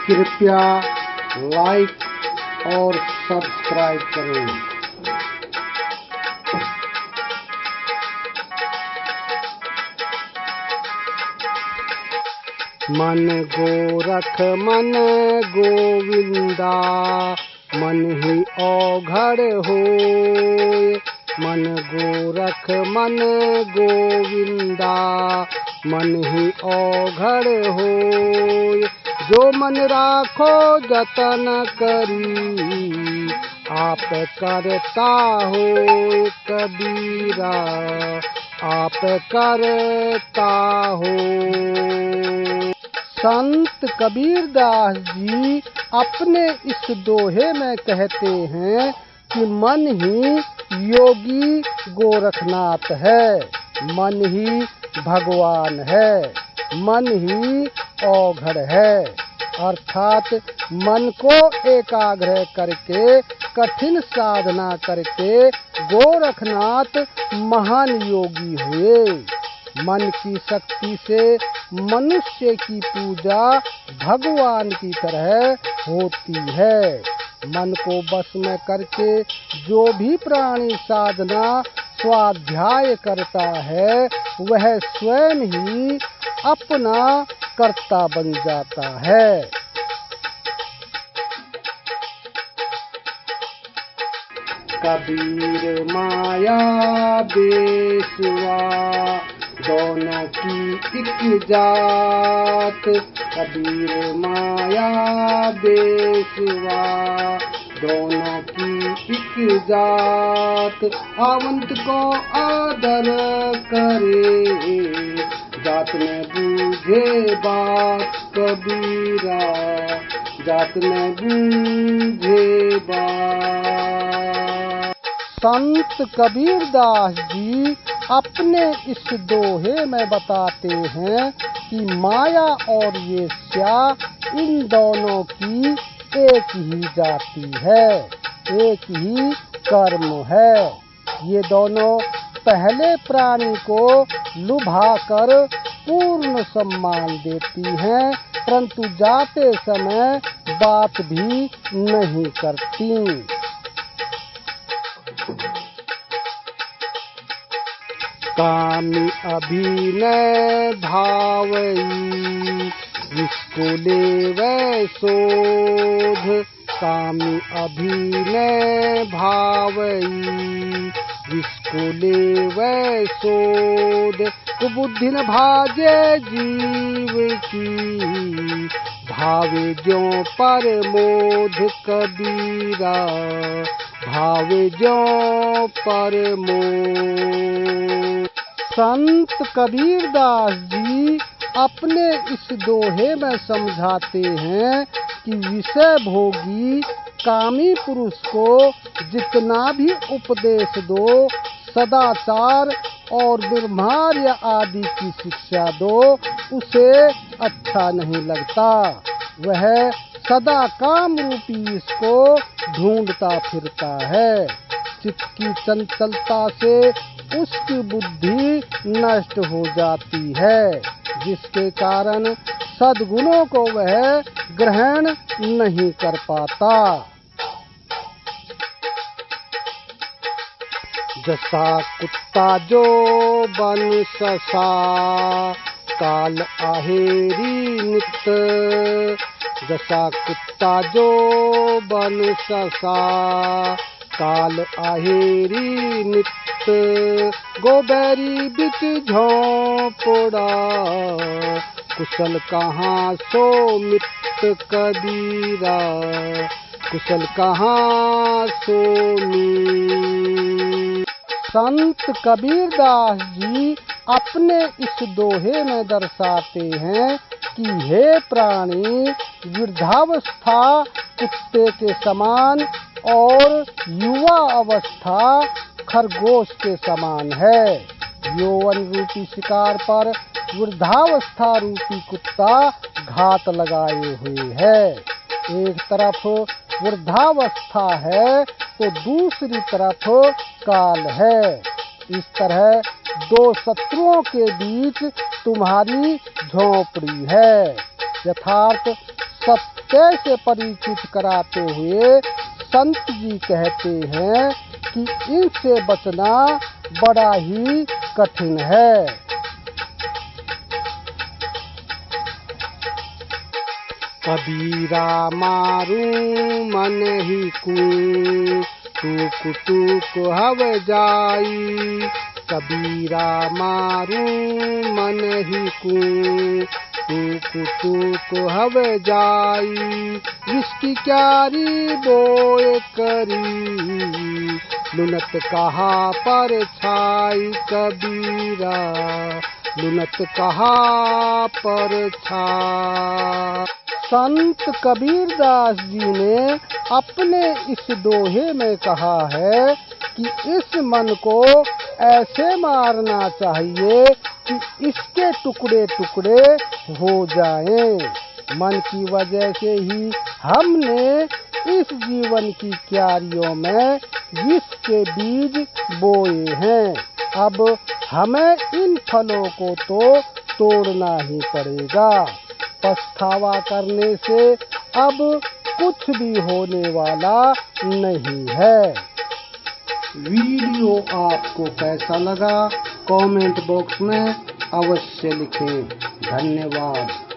कृपया लाइक और सब्सक्राइब करें। मन गोरख मन गोविंदा, मन ही औघड़ होय। मन गोरख मन गोविंदा, मन ही औघड़ होय। जो मन राखो जतन करी, आप करता होय कबीरा, आप करता हो। संत कबीरदास जी अपने इस दोहे में कहते हैं कि मन ही योगी गोरखनाथ है, मन ही भगवान है, मन ही औघड़ है। अर्थात मन को एकाग्र करके कठिन साधना करके गोरखनाथ महान योगी हुए। मन की शक्ति से मनुष्य की पूजा भगवान की तरह होती है। मन को बस में करके जो भी प्राणी साधना स्वाध्याय करता है, वह स्वयं ही अपना कर्ता बन जाता है। कबीर माया बेसुआ, दोनों की एक जात। कबीर माया बेसुआ, दोनों की एक जात। आवंत को आदर करे, जात में बूझे बात कबीरा, जात में बूझे बात। संत कबीरदास जी अपने इस दोहे में बताते हैं कि माया और वेश्या इन दोनों की एक ही जाति है, एक ही कर्म है। ये दोनों पहले प्राणी को लुभाकर पूर्ण सम्मान देती हैं, परंतु जाते समय बात भी नहीं करती। कामी अभिनय भावई, जिसको लेवै शोध। कामी अभिनय भावई, जिसको लेवै शोध। कुबुद्धि न भाजे जीव की, भावे ज्यों परमोध कबीरा, भावे ज्यों परमोध। संत कबीरदास जी अपने इस दोहे में समझाते हैं कि विषय भोगी कामी पुरुष को जितना भी उपदेश दो, सदाचार और निर्मार्य आदि की शिक्षा दो, उसे अच्छा नहीं लगता। वह सदा काम रूपी इसको ढूंढता फिरता है। चित्त की चंचलता से उसकी बुद्धि नष्ट हो जाती है, जिसके कारण सद्गुणों को वह ग्रहण नहीं कर पाता। जसा कुत्ता जो बन ससा, काल आहेरी नित। जसा कुत्ता जो बन ससा, काल आहेरी नित। गोबैरी बिच झोंपड़ा, कुशल कहाँ सो मित कबीरा, कुशल कहाँ सो मित। संत कबीरदास जी अपने इस दोहे में दर्शाते हैं कि हे प्राणी, वृद्धावस्था कुत्ते के समान और युवा अवस्था खरगोश के समान है। यौवन रूपी शिकार पर वृद्धावस्था रूपी कुत्ता घात लगाए हुए है। एक तरफ वृद्धावस्था है तो दूसरी तरफ काल है। इस तरह दो शत्रुओं के बीच तुम्हारी झोंपड़ी है। यथार्थ सत्य से परिचित कराते हुए संत जी कहते हैं कि इनसे बचना बड़ा ही कठिन है। कबीरा मारू मन ही कू, टूक टूक हव जाई। कबीरा मारू मन ही कू, टूक टूक हव जाई। जिसकी क्यारी बोए करी, लुनत कहा पर छाई। कबीरा लुनत कहा पर छाई। संत कबीरदास जी ने अपने इस दोहे में कहा है कि इस मन को ऐसे मारना चाहिए कि इसके टुकड़े टुकड़े हो जाएं। मन की वजह से ही हमने इस जीवन की क्यारियों में विष के बीज बोए हैं। अब हमें इन फलों को तो तोड़ना ही पड़ेगा। पछतावा करने से अब कुछ भी होने वाला नहीं है। वीडियो आपको कैसा लगा कमेंट बॉक्स में अवश्य लिखें। धन्यवाद।